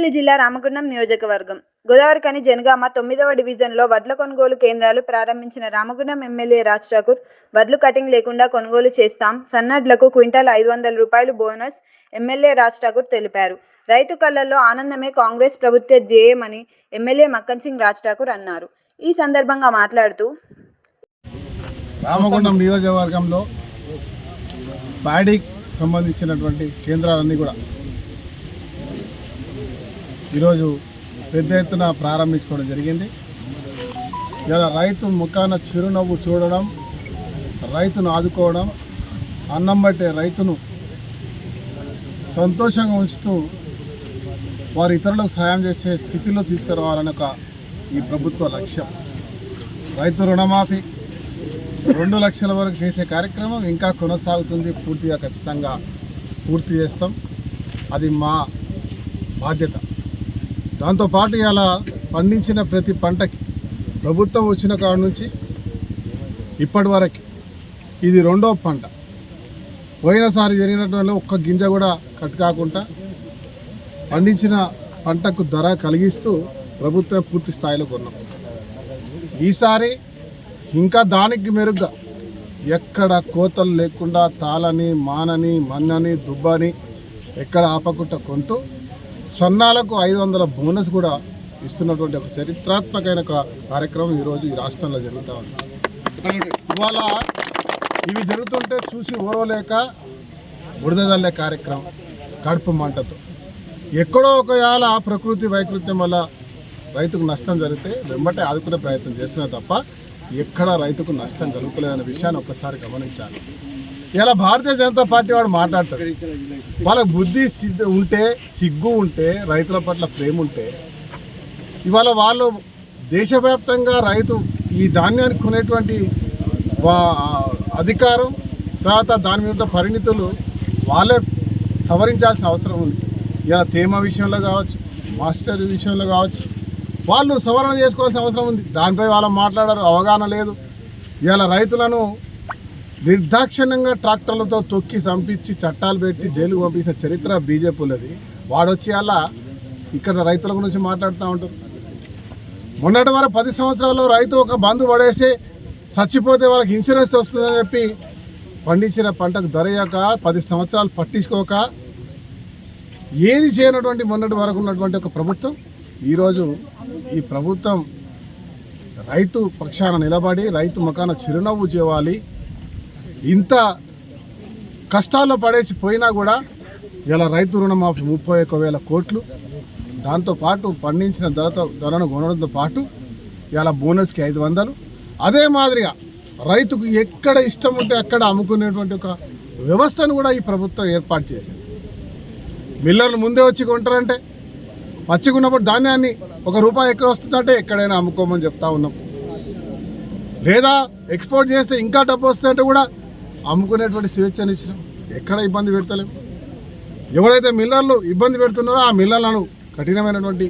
పెద్దపల్లి జిల్లా రామగుండం నియోజకవర్గం గోదావరిఖని జనగామ 9వ డివిజన్లో వడ్ల కొనుగోలు కేంద్రాలు ప్రారంభించిన రామగుండం ఎమ్మెల్యే రాజ్ ఠాకూర్ వడ్లు కటింగ్ లేకుండా కొనుగోలు చేస్తాం, సన్నడ్లకు క్వింటాల్ 500 రూపాయలు బోనస్ ఎమ్మెల్యే రాజ్ ఠాకూర్ తెలిపారు. రైతు కళ్లల్లో ఆనందమే కాంగ్రెస్ ప్రభుత్వ ధ్యేయమని ఎమ్మెల్యే మక్కన్ సింగ్ రాజ్ ఠాకూర్ అన్నారు. ఈ సందర్భంగా మాట్లాడుతూ రామగుండం నియోజకవర్గంలో ప్యాడీకి సంబంధించినటువంటి కేంద్రాలన్నీ కూడా ఈరోజు పెద్ద ఎత్తున ప్రారంభించుకోవడం జరిగింది. ఇలా రైతు ముఖాన చిరునవ్వు చూడడం, రైతును ఆదుకోవడం, అన్నం బట్టే రైతును సంతోషంగా ఉంచుతూ వారు ఇతరులకు సాయం చేసే స్థితిలో తీసుకురావాలని ఈ ప్రభుత్వ లక్ష్యం. రైతు రుణమాఫీ 2 లక్షల వరకు చేసే కార్యక్రమం ఇంకా కొనసాగుతుంది. పూర్తిగా ఖచ్చితంగా పూర్తి చేస్తాం. అది మా బాధ్యత. దాంతోపాటు ఇలా పండించిన ప్రతి పంటకి ప్రభుత్వం వచ్చిన కాడ నుంచి ఇప్పటి వరకు ఇది 2వ పంట. పోయినసారి జరిగినటువంటి ఒక్క గింజ కూడా కట్ కాకుండా పండించిన పంటకు ధర కలిగిస్తూ ప్రభుత్వం పూర్తి స్థాయిలో కొన్నాం. ఈసారి ఇంకా దానికి మెరుగ్గా ఎక్కడ కోతలు లేకుండా తాళని, మానని, మన్నని, దుబ్బని ఎక్కడ ఆపకుండా కొంటూ సన్నాలకు 500 బోనస్ కూడా ఇస్తున్నటువంటి ఒక చరిత్రాత్మకమైన కార్యక్రమం ఈరోజు ఈ రాష్ట్రంలో జరుగుతూ ఉంది. ఇవాళ ఇవి జరుగుతుంటే చూసి ఓర్వలేక బురదజల్లే కార్యక్రమం కడుపు మంటతో ఎక్కడో ఒకవేళ ప్రకృతి వైకృత్యం వల్ల రైతుకు నష్టం జరిగితే వెంబటే ఆదుకునే ప్రయత్నం చేస్తున్నా తప్ప ఎక్కడ రైతుకు నష్టం కలుగుతలేదనే విషయాన్ని ఒక్కసారి గమనించాలి. ఇలా భారతీయ జనతా పార్టీ వాడు మాట్లాడతారు. వాళ్ళకు బుద్ధి ఉంటే, సిగ్గు ఉంటే, రైతుల పట్ల ప్రేమ ఉంటే ఇవాళ వాళ్ళు దేశవ్యాప్తంగా రైతు ఈ ధాన్యాన్ని కొనేటువంటి అధికారం, తర్వాత దాని మీద పరిణితులు వాళ్ళే సవరించాల్సిన అవసరం ఉంది. ఇలా తేమ విషయంలో కావచ్చు, మాస్టర్ విషయంలో కావచ్చు, వాళ్ళు సవరణ చేసుకోవాల్సిన అవసరం ఉంది. దానిపై వాళ్ళు మాట్లాడారు, అవగాహన లేదు. ఇలా రైతులను నిర్దాక్షిణ్యంగా ట్రాక్టర్లతో తొక్కి చంపించి చట్టాలు పెట్టి జైలుకు పంపించిన చరిత్ర బీజేపీలది. వాడొచ్చి అలా ఇక్కడ రైతుల గురించి మాట్లాడుతూ ఉంటారు. మొన్నటి వరకు 10 సంవత్సరాల్లో రైతు ఒక బంధు పడేసి చచ్చిపోతే వాళ్ళకి ఇన్సూరెన్స్ వస్తుందని చెప్పి పండించిన పంటకు ధరయ్యాక 10 సంవత్సరాలు పట్టించుకోక ఏది చేయనటువంటి మొన్నటి వరకు ఉన్నటువంటి ఒక ప్రభుత్వం ఈరోజు ఈ ప్రభుత్వం రైతు పక్షాన నిలబడి రైతు ముఖాన చిరునవ్వు చేయాలి. ఇంత కష్టాల్లో పడేసి పోయినా కూడా ఇలా రైతు రుణమాఫీ 31,000 కోట్లు, దాంతోపాటు పండించిన ధరను కొనడంతో పాటు ఇలా బోనస్కి 500. అదే మాదిరిగా రైతుకు ఎక్కడ ఇష్టం ఉంటే అక్కడ అమ్ముకునేటువంటి ఒక వ్యవస్థను కూడా ఈ ప్రభుత్వం ఏర్పాటు చేసింది. మిల్లర్లు ముందే వచ్చి కొంటారంటే పచ్చిగున్నప్పుడు ధాన్యాన్ని ₹1 ఎక్కువ వస్తుందంటే ఎక్కడైనా అమ్ముకోమని చెప్తా ఉన్నాం. లేదా ఎక్స్పోర్ట్ చేస్తే ఇంకా డబ్బు వస్తుందంటే కూడా అమ్ముకునేటువంటి స్వేచ్ఛను ఇచ్చినాం. ఎక్కడ ఇబ్బంది పెడతలేము. ఎవరైతే మిల్లర్లు ఇబ్బంది పెడుతున్నారో ఆ మిల్లర్లను కఠినమైనటువంటి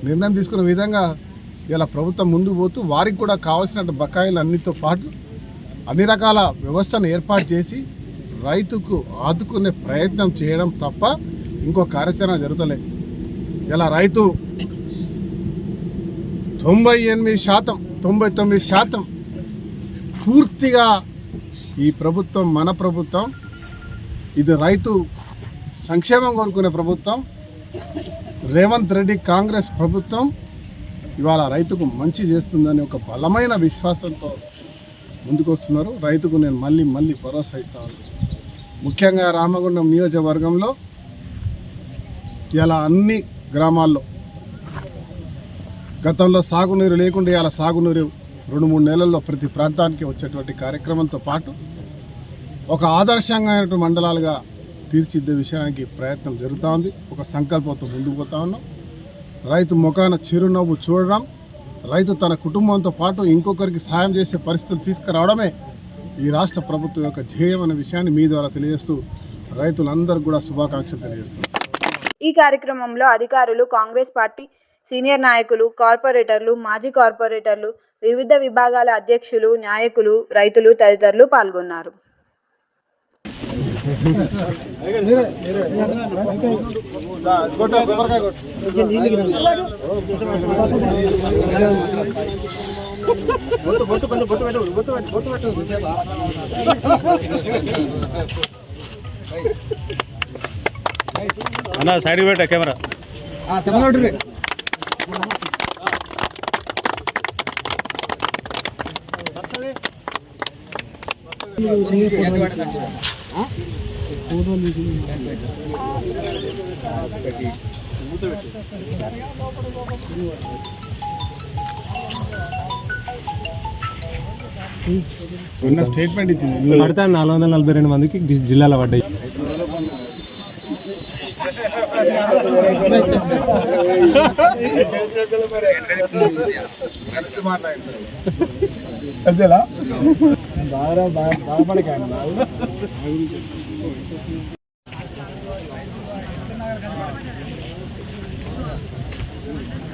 నిర్ణయం తీసుకునే విధంగా ఇలా ప్రభుత్వం ముందుకు పోతూ వారికి కూడా కావాల్సిన బకాయిలు అన్నిటితో పాటు అన్ని రకాల వ్యవస్థను ఏర్పాటు చేసి రైతుకు ఆదుకునే ప్రయత్నం చేయడం తప్ప ఇంకో కార్యాచరణ జరుగుతలేదు. ఇలా రైతు 98%, 99% పూర్తిగా ఈ ప్రభుత్వం మన ప్రభుత్వం, ఇది రైతు సంక్షేమం కోరుకునే ప్రభుత్వం. రేవంత్ రెడ్డి కాంగ్రెస్ ప్రభుత్వం ఇవాళ రైతుకు మంచి చేస్తుందని ఒక బలమైన విశ్వాసంతో ముందుకు వస్తున్నారు. రైతుకు నేను మళ్ళీ భరోసా ఇస్తాను. ముఖ్యంగా రామగుండం నియోజకవర్గంలో ఇలా అన్ని గ్రామాల్లో గతంలో సాగునీరు లేకుండా ఇలా సాగునీరు 2-3 నెలల్లో ప్రతి ప్రాంతానికి వచ్చేటువంటి కార్యక్రమంతో పాటు ఒక ఆదర్శంగా మండలాలుగా తీర్చిద్దే విషయానికి ప్రయత్నం జరుగుతూ ఉంది. ఒక సంకల్పంతో ముందుకు పోతా ఉన్నాం. రైతు ముఖాన చిరునవ్వు చూడడం, రైతు తన కుటుంబంతో పాటు ఇంకొకరికి సాయం చేసే పరిస్థితులు తీసుకురావడమే ఈ రాష్ట్ర ప్రభుత్వం యొక్క ధ్యేయం అనే విషయాన్ని మీ ద్వారా తెలియజేస్తూ రైతులందరికీ కూడా శుభాకాంక్షలు తెలియజేస్తున్నారు. ఈ కార్యక్రమంలో అధికారులు, కాంగ్రెస్ పార్టీ సీనియర్ నాయకులు, కార్పొరేటర్లు, మాజీ కార్పొరేటర్లు, వివిధ విభాగాల అధ్యక్షులు, నాయకులు, రైతులు తదితరులు పాల్గొన్నారు. కొబ్బరికాయ అన్న సైడ్కి పెట్టా కెమెరా ఉన్న స్టేట్మెంట్ ఇచ్చింది పడతా 442 మందికి జిల్లాలో పడ్డాయి. బాగా బాధపడకండి.